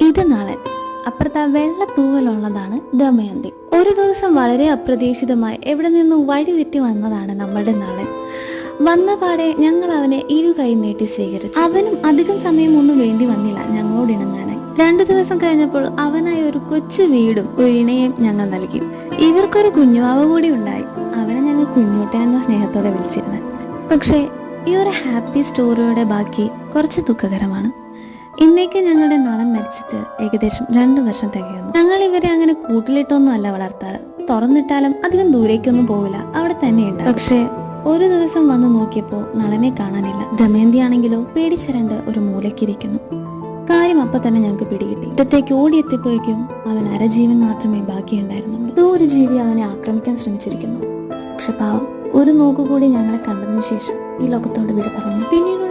ഇത് നളൻ. അപ്പുറത്ത് വെള്ള തൂവലുള്ളതാണ് ദമയന്തി. ഒരു ദിവസം വളരെ അപ്രതീക്ഷിതമായി എവിടെ നിന്നും വഴി തെറ്റി വന്നതാണ് നമ്മളുടെ നളൻ. വന്ന പാടെ ഞങ്ങൾ അവനെ ഇരു കൈ നീട്ടി സ്വീകരിച്ചു. അവനും അധികം സമയമൊന്നും വേണ്ടി വന്നില്ല ഞങ്ങളോട് ഇണങ്ങാനായി. 2 ദിവസം കഴിഞ്ഞപ്പോൾ അവനായി ഒരു കൊച്ചു വീടും ഒരു ഇണയും ഞങ്ങൾ നൽകി. ഇവർക്കൊരു കുഞ്ഞുവാവ കൂടി ഉണ്ടായി. അവനെ ഞങ്ങൾ കുഞ്ഞൂട്ടൻ എന്ന സ്നേഹത്തോടെ വിളിച്ചിരുന്നത്. പക്ഷേ ഈ ഒരു ഹാപ്പി സ്റ്റോറിയുടെ ബാക്കി കുറച്ച് ദുഃഖകരമാണ്. ഇന്നേക്ക് ഞങ്ങളുടെ നളൻ മരിച്ചിട്ട് ഏകദേശം 2 വർഷം തികയുന്നു. ഞങ്ങൾ ഇവരെ അങ്ങനെ കൂട്ടിലിട്ടൊന്നും അല്ല വളർത്താറ്. തുറന്നിട്ടാലും അധികം ദൂരേക്കൊന്നും പോവില്ല, അവിടെ തന്നെയുണ്ട്. പക്ഷേ ഒരു ദിവസം വന്ന് നോക്കിയപ്പോൾ നളനെ കാണാനില്ല. ദമയന്തി ആണെങ്കിലോ പേടിച്ചരണ്ട് ഒരു മൂലക്കിരിക്കുന്നു. കാര്യം അപ്പൊ തന്നെ ഞങ്ങൾക്ക് പിടികിട്ടി. ഇടത്തേക്ക് ഓടിയെത്തിപ്പോയിക്കും അവൻ അരജീവൻ മാത്രമേ ബാക്കിയുണ്ടായിരുന്നുള്ളൂ. ഏതോ ഒരു ജീവി അവനെ ആക്രമിക്കാൻ ശ്രമിച്ചിരിക്കുന്നു. പക്ഷെ പാവം ഒരു നോക്കുകൂടി ഞങ്ങളെ കണ്ടതിനു ശേഷം ഈ ലോകത്തോട് വിട പറഞ്ഞു. പിന്നീട്